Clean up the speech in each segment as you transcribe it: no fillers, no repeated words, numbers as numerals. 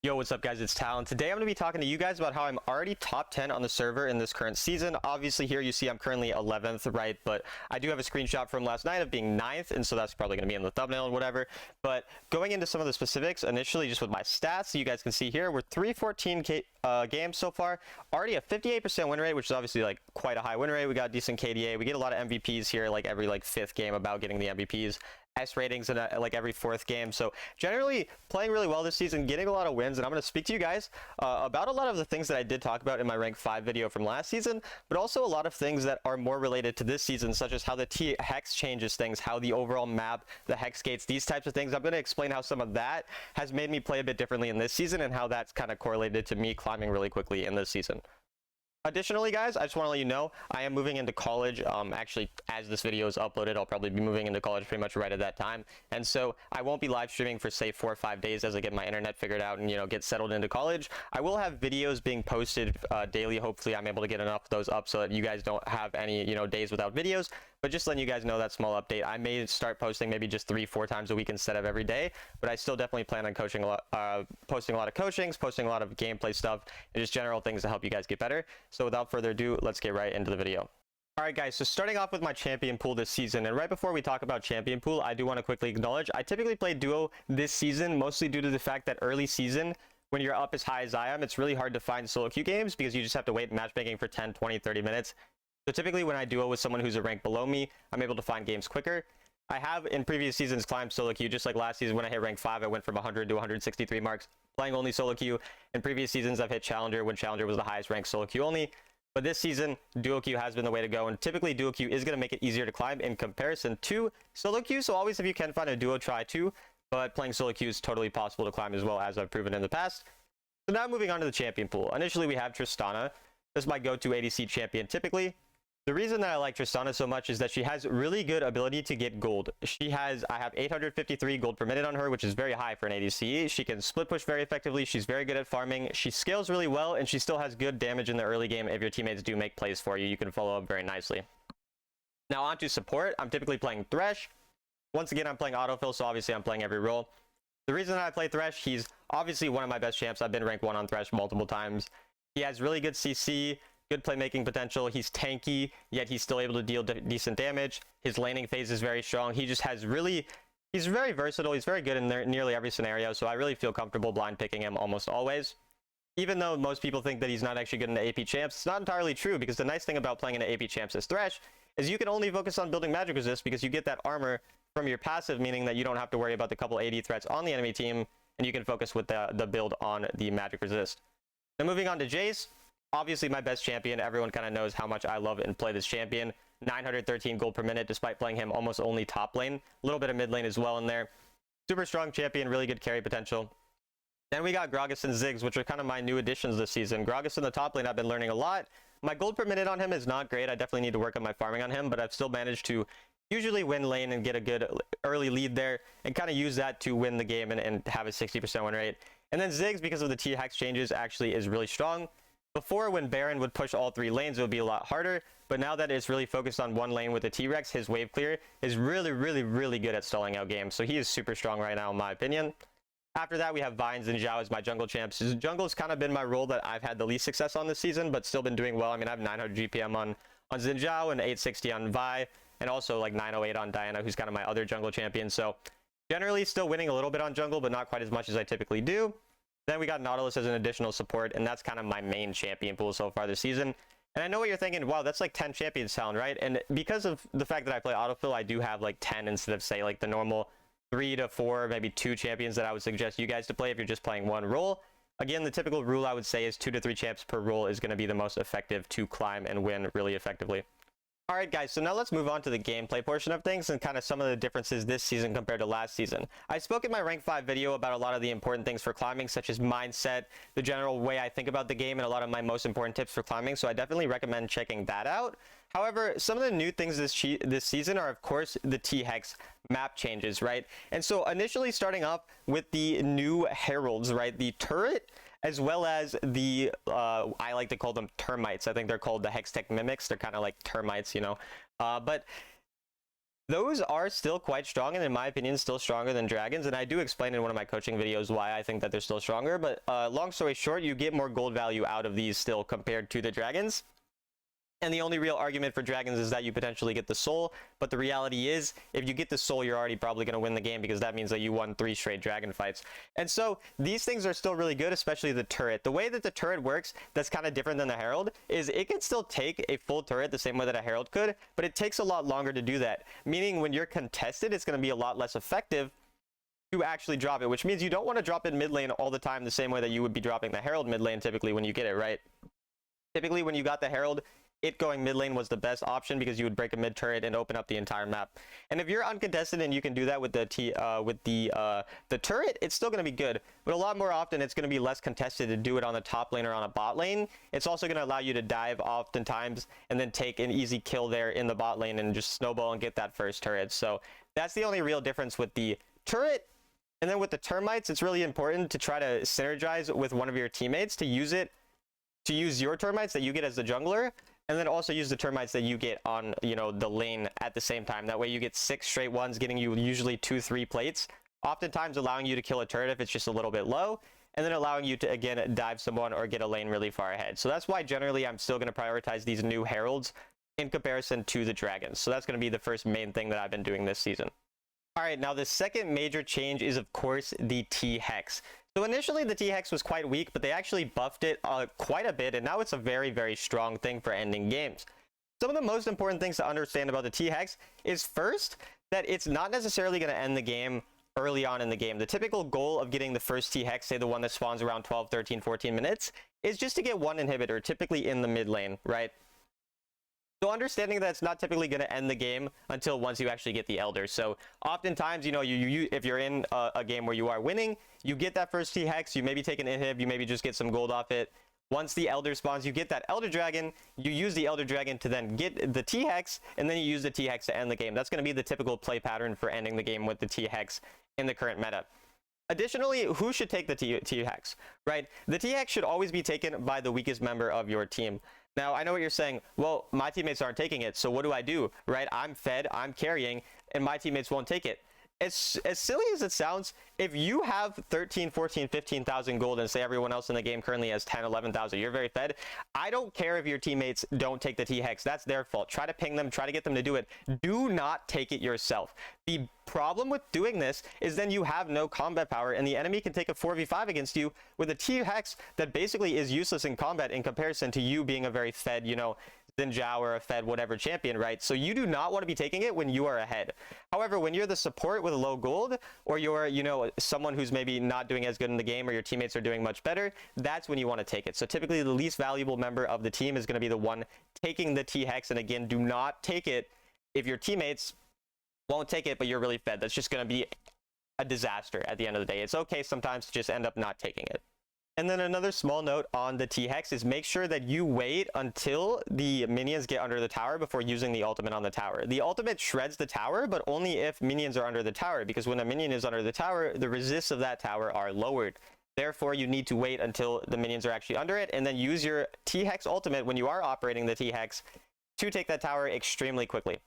Yo, what's up guys, it's Tal, and today I'm going to be talking to you guys about how I'm already top 10 on the server in this current season. Obviously here you see I'm currently 11th, right? But I do have a screenshot from last night of being 9th, and so that's probably going to be in the thumbnail and whatever. But going into some of the specifics, initially just with my stats, so you guys can see here, we're 314 games so far. Already a 58% win rate, which is obviously like quite a high win rate. We got decent KDA. We get a lot of MVPs here, like every like 5th game about getting the MVPs. S ratings in like every 4th game. So generally playing really well this season, getting a lot of wins, and I'm going to speak to you guys about a lot of the things that I did talk about in my rank 5 video from last season, but also a lot of things that are more related to this season, such as how the T-Hex changes things, how the overall map, the Hex gates, these types of things. I'm going to explain how some of that has made me play a bit differently in this season and how that's kind of correlated to me climbing really quickly in this season. Additionally, guys, I just want to let you know I am moving into college. Actually, as this video is uploaded, I'll probably be moving into college pretty much right at that time. And so I won't be live streaming for, say, 4 or 5 days as I get my internet figured out and, get settled into college. I will have videos being posted daily. Hopefully, I'm able to get enough of those up so that you guys don't have any, days without videos. But just letting you guys know that small update. I may start posting maybe just 3-4 times a week instead of every day, but I still definitely plan on posting a lot of coachings, posting a lot of gameplay stuff, and just general things to help you guys get better. So without further ado, let's get right into the video. Alright guys, so starting off with my champion pool this season, and right before we talk about champion pool, I do want to quickly acknowledge I typically play duo this season, mostly due to the fact that early season, when you're up as high as I am, it's really hard to find solo queue games because you just have to wait matchmaking for 10, 20, 30 minutes. So typically when I duo with someone who's a rank below me, I'm able to find games quicker. I have in previous seasons climbed solo queue, just like last season when I hit rank 5, I went from 100 to 163 marks, playing only solo queue. In previous seasons, I've hit challenger when challenger was the highest ranked solo queue only. But this season, duo queue has been the way to go, and typically duo queue is going to make it easier to climb in comparison to solo queue. So always if you can find a duo, try to, but playing solo queue is totally possible to climb as well, as I've proven in the past. So now moving on to the champion pool. Initially we have Tristana. This is my go-to ADC champion typically. The reason that I like Tristana so much is that she has really good ability to get gold. I have 853 gold per minute on her, which is very high for an ADC. She can split push very effectively. She's very good at farming. She scales really well, and she still has good damage in the early game. If your teammates do make plays for you, you can follow up very nicely. Now on to support. I'm typically playing Thresh. Once again, I'm playing autofill, so obviously I'm playing every role. The reason that I play Thresh, he's obviously one of my best champs. I've been rank 1 on Thresh multiple times. He has really good CC. Good playmaking potential. He's tanky, yet he's still able to deal decent damage. His laning phase is very strong. He just has he's very versatile. He's very good in nearly every scenario, so I really feel comfortable blind picking him almost always. Even though most people think that he's not actually good in the AP champs, it's not entirely true, because the nice thing about playing in the AP champs as Thresh is you can only focus on building magic resist because you get that armor from your passive, meaning that you don't have to worry about the couple AD threats on the enemy team, and you can focus with the build on the magic resist. Now moving on to Jayce. Obviously my best champion. Everyone kind of knows how much I love and play this champion. 913 gold per minute despite playing him almost only top lane. A little bit of mid lane as well in there. Super strong champion, really good carry potential. Then we got Gragas and Ziggs, which are kind of my new additions this season. Gragas in the top lane, I've been learning a lot. My gold per minute on him is not great. I definitely need to work on my farming on him, but I've still managed to usually win lane and get a good early lead there and kind of use that to win the game and have a 60% win rate. And then Ziggs, because of the T-Hex changes, actually is really strong. Before, when Baron would push all 3 lanes, it would be a lot harder. But now that it's really focused on one lane with the T-Rex, his wave clear is really, really, really good at stalling out games. So he is super strong right now, in my opinion. After that, we have Vines and Zhao as my jungle champs. Jungle's kind of been my role that I've had the least success on this season, but still been doing well. I mean, I have 900 GPM on Xin Zhao and 860 on Vi, and also like 908 on Diana, who's kind of my other jungle champion. So generally still winning a little bit on jungle, but not quite as much as I typically do. Then we got Nautilus as an additional support, and that's kind of my main champion pool so far this season. And I know what you're thinking, wow, that's like 10 champions sound, right? And because of the fact that I play autofill, I do have like 10 instead of, say, like the normal 3 to 4, maybe 2 champions that I would suggest you guys to play if you're just playing one role. Again, the typical rule I would say is 2 to 3 champs per role is going to be the most effective to climb and win really effectively. Alright guys, so now let's move on to the gameplay portion of things and kind of some of the differences this season compared to last season. I spoke in my rank 5 video about a lot of the important things for climbing, such as mindset, the general way I think about the game, and a lot of my most important tips for climbing, so I definitely recommend checking that out. However, some of the new things this season are, of course, the T-Hex map changes, right? And so initially starting off with the new heralds, right? The turret, as well as the, I like to call them termites. I think they're called the Hextech Mimics. They're kind of like termites, but those are still quite strong, and in my opinion, still stronger than dragons. And I do explain in one of my coaching videos why I think that they're still stronger. But long story short, you get more gold value out of these still compared to the dragons. And the only real argument for dragons is that you potentially get the soul. But the reality is, if you get the soul, you're already probably going to win the game, because that means that you won 3 straight dragon fights. And so these things are still really good, especially the turret. The way that the turret works that's kind of different than the herald is it can still take a full turret the same way that a herald could, but it takes a lot longer to do that. Meaning when you're contested, it's going to be a lot less effective to actually drop it, which means you don't want to drop it mid lane all the time the same way that you would be dropping the herald mid lane typically when you get it, right? Typically when you got the herald, it going mid lane was the best option, because you would break a mid turret and open up the entire map. And if you're uncontested and you can do that with the turret, it's still going to be good. But a lot more often, it's going to be less contested to do it on the top lane or on a bot lane. It's also going to allow you to dive oftentimes and then take an easy kill there in the bot lane and just snowball and get that first turret. So that's the only real difference with the turret. And then with the termites, it's really important to try to synergize with one of your teammates to use your termites that you get as the jungler, and then also use the termites that you get on, the lane at the same time. That way you get 6 straight ones, getting you usually 2-3 plates, oftentimes allowing you to kill a turret if it's just a little bit low, and then allowing you to, again, dive someone or get a lane really far ahead. So that's why generally I'm still going to prioritize these new heralds in comparison to the dragons. So that's going to be the first main thing that I've been doing this season. All right, now the second major change is, of course, the T-Hex. So initially the T-Hex was quite weak, but they actually buffed it quite a bit, and now it's a very, very strong thing for ending games. Some of the most important things to understand about the T-Hex is, first, that it's not necessarily going to end the game early on in the game. The typical goal of getting the first T-Hex, say the one that spawns around 12, 13, 14 minutes, is just to get one inhibitor, typically in the mid lane, right? So understanding that it's not typically going to end the game until once you actually get the Elder. So oftentimes, if you're in a game where you are winning, you get that first T-Hex, you maybe take an inhib, you maybe just get some gold off it. Once the Elder spawns, you get that Elder Dragon, you use the Elder Dragon to then get the T-Hex, and then you use the T-Hex to end the game. That's going to be the typical play pattern for ending the game with the T-Hex in the current meta. Additionally, who should take the T-Hex, right? The T-Hex should always be taken by the weakest member of your team. Now, I know what you're saying. Well, my teammates aren't taking it, so what do? Right? I'm fed, I'm carrying, and my teammates won't take it. As silly as it sounds, if you have 13, 14, 15,000 gold and say everyone else in the game currently has 10, 11,000, you're very fed. I don't care if your teammates don't take the T-Hex. That's their fault. Try to ping them, try to get them to do it. Do not take it yourself. The problem with doing this is then you have no combat power, and the enemy can take a 4v5 against you with a T-Hex that basically is useless in combat in comparison to you being a very fed, Xin Zhao or a fed whatever champion, right? So you do not want to be taking it when you are ahead. However, when you're the support with low gold, or you're, someone who's maybe not doing as good in the game, or your teammates are doing much better, that's when you want to take it. So typically the least valuable member of the team is going to be the one taking the T-Hex. And again, do not take it if your teammates won't take it, but you're really fed. That's just going to be a disaster at the end of the day. It's okay sometimes to just end up not taking it. And then another small note on the T-Hex is make sure that you wait until the minions get under the tower before using the ultimate on the tower. The ultimate shreds the tower, but only if minions are under the tower, because when a minion is under the tower, the resists of that tower are lowered. Therefore, you need to wait until the minions are actually under it, and then use your T-Hex ultimate when you are operating the T-Hex to take that tower extremely quickly.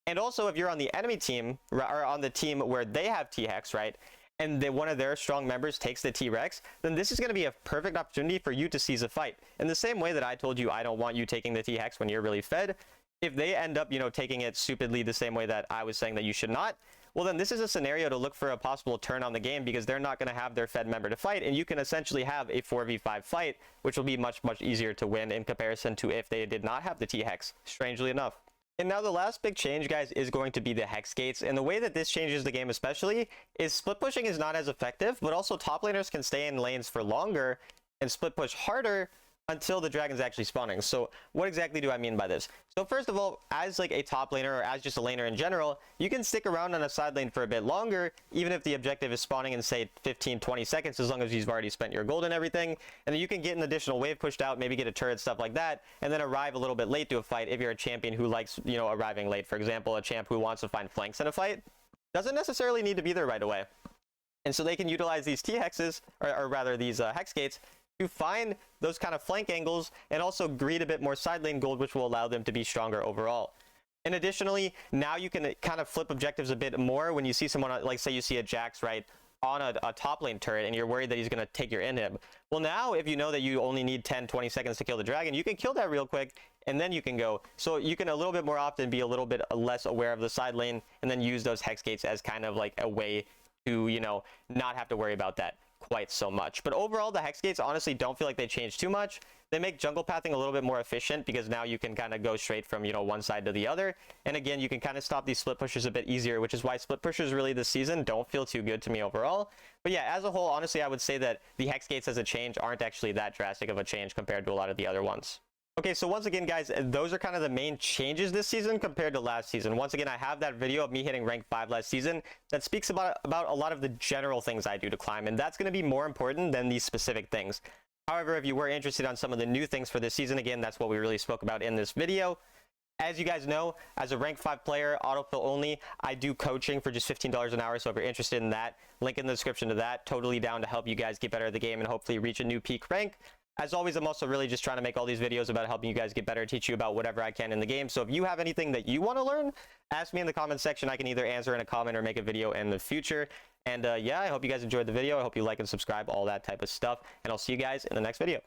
And also, if you're on the enemy team, or on the team where they have T-Hex, right, and one of their strong members takes the T-Rex, then this is going to be a perfect opportunity for you to seize a fight. In the same way that I told you I don't want you taking the T-Hex when you're really fed, if they end up, taking it stupidly the same way that I was saying that you should not, well, then this is a scenario to look for a possible turn on the game, because they're not going to have their fed member to fight, and you can essentially have a 4v5 fight, which will be much, much easier to win in comparison to if they did not have the T-Hex, strangely enough. And now the last big change, guys, is going to be the Hex Gates. And the way that this changes the game especially is split pushing is not as effective, but also top laners can stay in lanes for longer and split push harder until the dragon's actually spawning. So what exactly do I mean by this? So first of all, as like a top laner, or as just a laner in general, you can stick around on a side lane for a bit longer, even if the objective is spawning in, say, 15-20 seconds, as long as you've already spent your gold and everything. And then you can get an additional wave pushed out, maybe get a turret, stuff like that, and then arrive a little bit late to a fight if you're a champion who likes, arriving late. For example, a champ who wants to find flanks in a fight doesn't necessarily need to be there right away. And so they can utilize these T-Hexes, or rather these Hex Gates, to find those kind of flank angles and also greed a bit more side lane gold, which will allow them to be stronger overall. And additionally, now you can kind of flip objectives a bit more when you see someone, like say you see a Jax, right, on a top lane turret and you're worried that he's going to take your inhib. Well, now if you know that you only need 10-20 seconds to kill the dragon, you can kill that real quick and then you can go. So you can a little bit more often be a little bit less aware of the side lane and then use those hex gates as kind of like a way to, you know, not have to worry about that quite so much. But overall, the hex gates honestly don't feel like they changed too much. They make jungle pathing a little bit more efficient because now you can kind of go straight from, you know, one side to the other. And again, you can kind of stop these split pushes a bit easier, which is why split pushers really this season don't feel too good to me overall. But yeah, as a whole, honestly, I would say that the hex gates as a change aren't actually that drastic of a change compared to a lot of the other ones. Okay, so once again, guys, those are kind of the main changes this season compared to last season. Once again, I have that video of me hitting rank 5 last season that speaks about a lot of the general things I do to climb, and that's going to be more important than these specific things. However, if you were interested on some of the new things for this season, again, that's what we really spoke about in this video. As you guys know, as a rank 5 player, autofill only, I do coaching for just $15 an hour, so if you're interested in that, link in the description to that. Totally down to help you guys get better at the game and hopefully reach a new peak rank. As always, I'm also really just trying to make all these videos about helping you guys get better, teach you about whatever I can in the game. So if you have anything that you want to learn, ask me in the comment section. I can either answer in a comment or make a video in the future. And yeah, I hope you guys enjoyed the video. I hope you like and subscribe, all that type of stuff. And I'll see you guys in the next video.